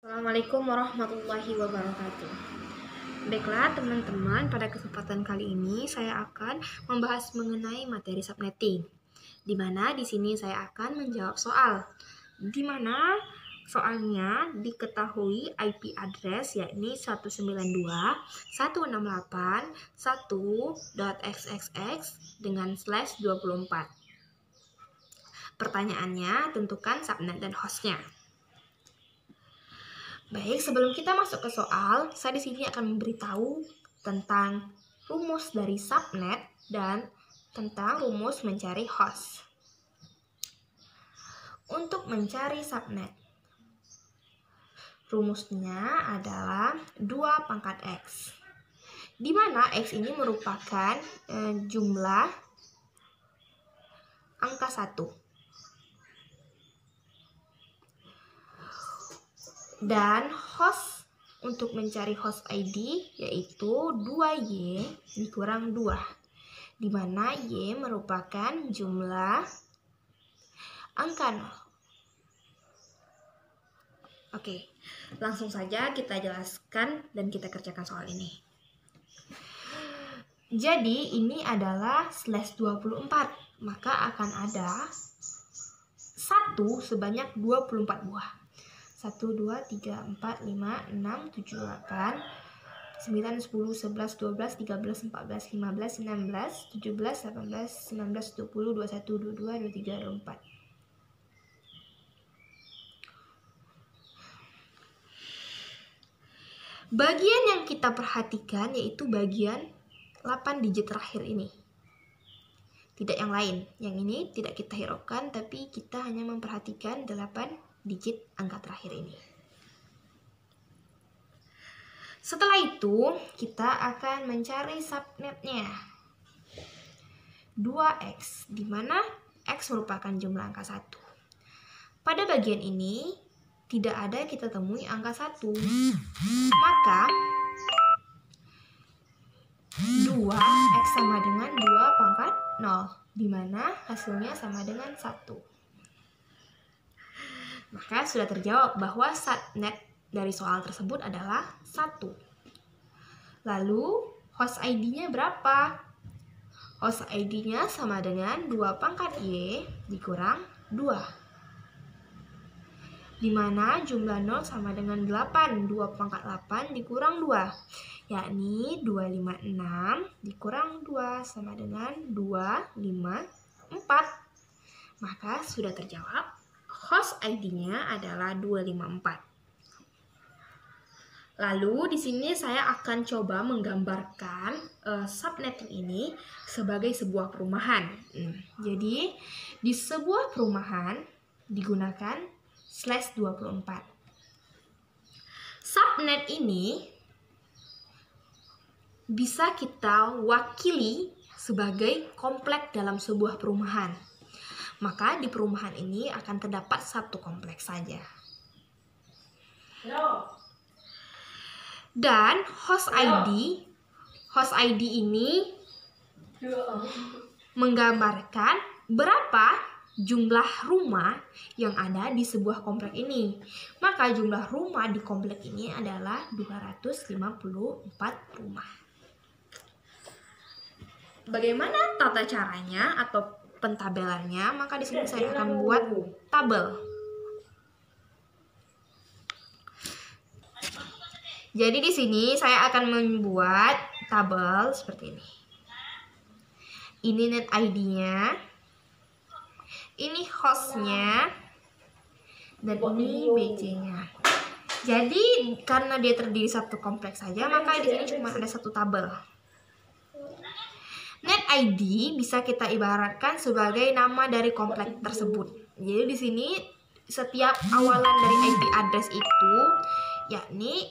Assalamualaikum warahmatullahi wabarakatuh. Baiklah teman-teman, pada kesempatan kali ini saya akan membahas mengenai materi subnetting. Di mana di sini saya akan menjawab soal. Di mana soalnya diketahui IP address yakni 192.168.1.xxx dengan /24. Pertanyaannya, tentukan subnet dan hostnya. Baik, sebelum kita masuk ke soal, saya di sini akan memberitahu tentang rumus dari subnet dan tentang rumus mencari host. Untuk mencari subnet, rumusnya adalah 2 pangkat X, di mana X ini merupakan jumlah angka 1. Dan host, untuk mencari host ID yaitu 2Y dikurang 2, di mana Y merupakan jumlah angka 0. Oke, langsung saja kita jelaskan dan kita kerjakan soal ini. Jadi ini adalah /24, maka akan ada 1 sebanyak 24 buah. 1, 2, 3, 4, 5, 6, 7, 8, 9, 10, 11, 12, 13, 14, 15, 16, 17, 18, 19, 20, 21, 22, 23, 24. Bagian yang kita perhatikan yaitu bagian 8 digit terakhir ini. Tidak yang lain. Yang ini tidak kita hiraukan, tapi kita hanya memperhatikan 8 digit angka terakhir ini. Setelah itu, kita akan mencari subnetnya. 2X, di mana X merupakan jumlah angka 1. Pada bagian ini, tidak ada kita temui angka 1. Maka, 2X sama dengan 2 pangkat 0, di mana hasilnya sama dengan 1. Maka sudah terjawab bahwa subnet dari soal tersebut adalah 1. Lalu host ID-nya berapa? Host ID-nya sama dengan 2 pangkat Y dikurang 2. Di mana jumlah 0 sama dengan 8. 2 pangkat 8 dikurang 2. Yakni 256 dikurang 2 sama dengan 254. Maka sudah terjawab. Host ID-nya adalah 254. Lalu di sini saya akan coba menggambarkan subnetting ini sebagai sebuah perumahan. Jadi di sebuah perumahan digunakan /24. Subnet ini bisa kita wakili sebagai komplek dalam sebuah perumahan. Maka di perumahan ini akan terdapat satu kompleks saja. Dan host ID ini menggambarkan berapa jumlah rumah yang ada di sebuah komplek ini. Maka jumlah rumah di komplek ini adalah 254 rumah. Bagaimana tata caranya atau pentabelannya? Maka di sini saya akan buat tabel. Jadi di sini saya akan membuat tabel seperti ini. Ini net ID-nya, ini hostnya, dan ini BC-nya. Jadi karena dia terdiri satu kompleks saja, maka di sini cuma ada satu tabel. Net ID bisa kita ibaratkan sebagai nama dari kompleks tersebut. Jadi di sini setiap awalan dari IP address itu yakni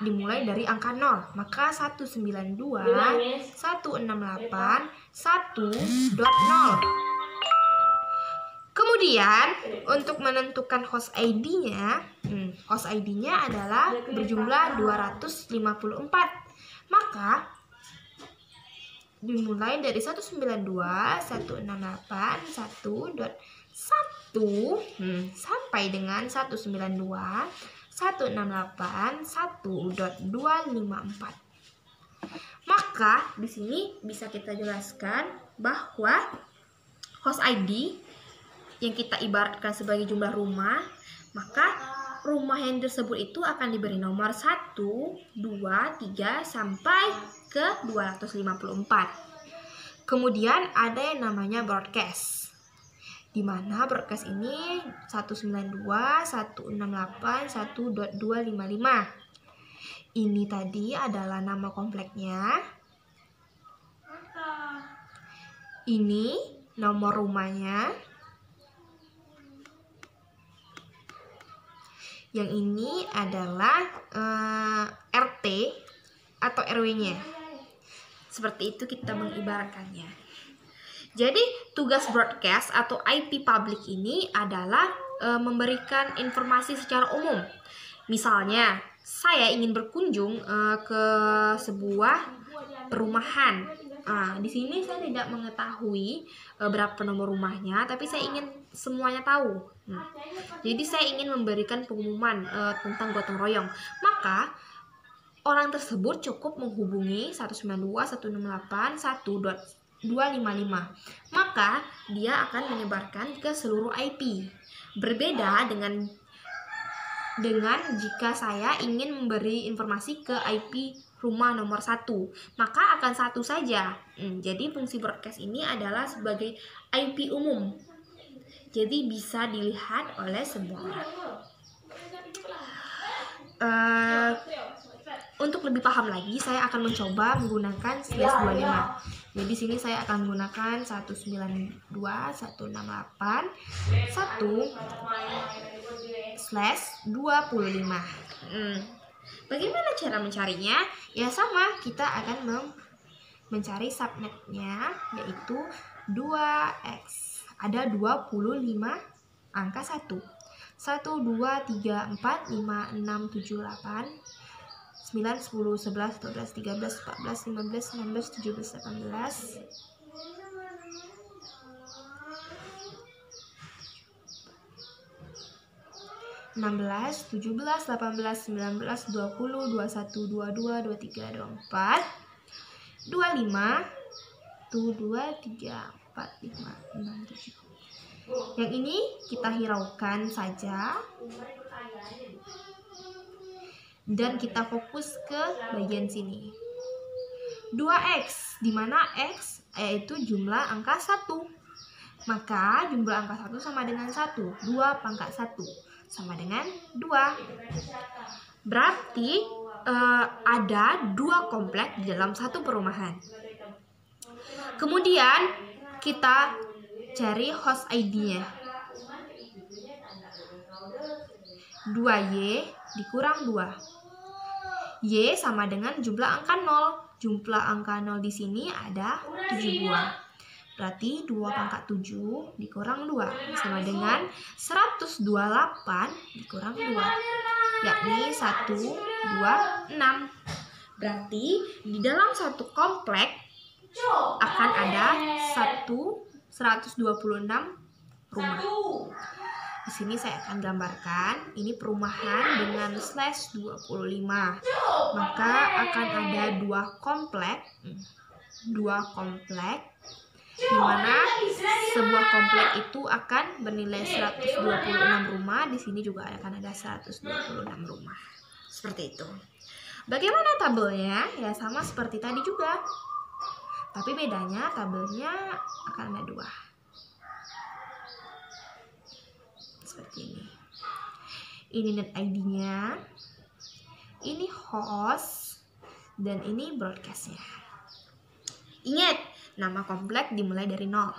dimulai dari angka 0. Maka 192.168.1.0. Kemudian untuk menentukan host ID-nya, host ID-nya adalah berjumlah 254. Maka dimulai dari 192.168.1.1 sampai dengan 192.168.1.0. 168.1.254. Maka di sini bisa kita jelaskan bahwa host ID yang kita ibaratkan sebagai jumlah rumah, maka rumah yang tersebut itu akan diberi nomor 1, 2, 3 sampai ke 254. Kemudian ada yang namanya broadcast, di mana broadcast ini 192.168.1.255. Ini tadi adalah nama kompleknya. Ini nomor rumahnya. Yang ini adalah RT atau RW-nya. Seperti itu kita mengibaratkannya. Jadi tugas broadcast atau IP public ini adalah memberikan informasi secara umum. Misalnya, saya ingin berkunjung ke sebuah perumahan. Di sini saya tidak mengetahui berapa nomor rumahnya, tapi saya ingin semuanya tahu. Jadi saya ingin memberikan pengumuman tentang gotong royong. Maka orang tersebut cukup menghubungi 192.168.1.255. Maka dia akan menyebarkan ke seluruh IP. Berbeda dengan jika saya ingin memberi informasi ke IP rumah nomor 1, maka akan satu saja. Jadi fungsi broadcast ini adalah sebagai IP umum. Jadi bisa dilihat oleh semua orang. Untuk lebih paham lagi, saya akan mencoba menggunakan /25. Jadi di sini saya akan menggunakan 192.168/25. Bagaimana cara mencarinya? Ya sama, kita akan mencari subnetnya, yaitu 2x. Ada 25 angka 1. 1, 2, 3, 4, 5, 6, 7, 8, 9, 10, 11, 12, 13, 14, 15, 16, 17, 18, 16, 17, 18, 19, 20, 21, 22, 23, 24, 25, 2, 3, 4, 5, 6, 7. Yang ini kita hiraukan saja dan kita fokus ke bagian sini. 2x, di mana x yaitu jumlah angka 1. Maka jumlah angka 1 sama dengan 1. 2 pangkat 1 sama dengan 2. Berarti ada 2 komplek di dalam satu perumahan. Kemudian kita cari host ID-nya. 2Y dikurang 2. Y sama dengan jumlah angka 0. Jumlah angka 0 di sini ada 7 buah. Berarti 2 pangkat 7 dikurang 2 sama dengan 128 dikurang 2. Yakni 1, 2, 6. Berarti di dalam satu komplek akan ada 126 rumah. Di sini saya akan gambarkan, ini perumahan dengan /25. Maka akan ada 2 komplek, di mana sebuah komplek itu akan bernilai 126 rumah. Di sini juga akan ada 126 rumah. Seperti itu. Bagaimana tabelnya? Ya sama seperti tadi juga. Tapi bedanya tabelnya akan ada 2. Seperti ini. Ini net ID-nya. Ini host. Dan ini broadcast-nya. Ingat, nama komplek dimulai dari 0.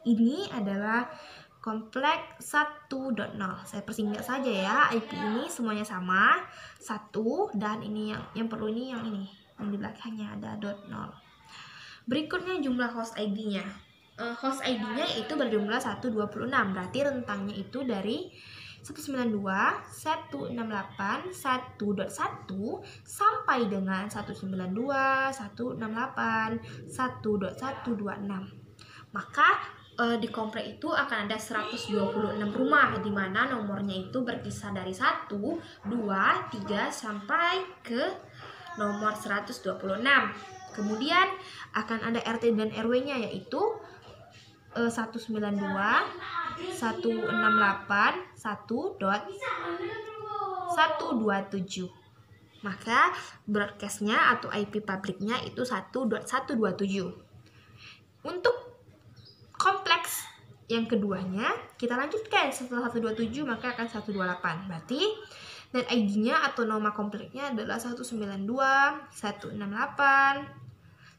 Ini adalah komplek 1.0. Saya persingkat saja ya. IP ini semuanya sama. 1 dan ini yang perlu ini yang ini. Yang di belakangnya ada .0. Berikutnya jumlah host ID-nya. Host ID-nya itu berjumlah 126. Berarti rentangnya itu dari 192.168.1.1 sampai dengan 192.168.1.126. Maka di komplek itu akan ada 126 rumah, di mana nomornya itu berkisar dari 1, 2, 3 sampai ke nomor 126. Kemudian akan ada RT dan RW-nya, yaitu 192, 168, 1.127. Maka broadcast-nya atau IP publiknya itu 1.127. Untuk kompleks yang keduanya kita lanjutkan, setelah 127 maka akan 128. Berarti dan ID-nya atau nama kompleknya adalah 192, 168,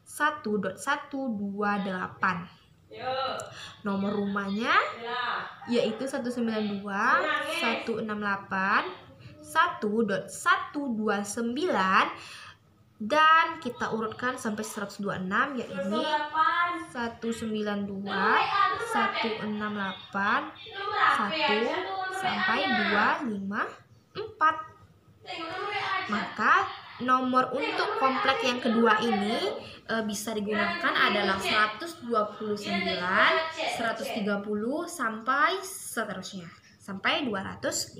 1.128. Nomor rumahnya yaitu 192, 168, 1.129, dan kita urutkan sampai 126, yaitu 192, 168, 1 sampai 254. Maka nomor untuk komplek yang kedua ini bisa digunakan adalah 129, 130 sampai seterusnya sampai 254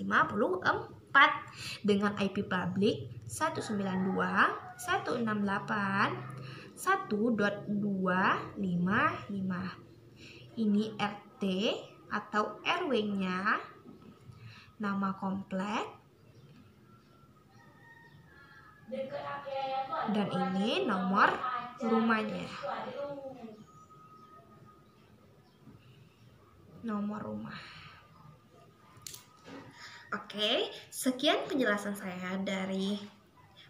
dengan IP publik 192, 168, 1.255. Ini RT atau RW-nya, nama komplek, dan ini nomor rumahnya. Nomor rumah. Oke, sekian penjelasan saya dari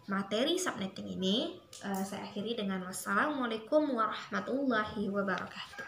materi subnetting ini. Saya akhiri dengan wassalamualaikum warahmatullahi wabarakatuh.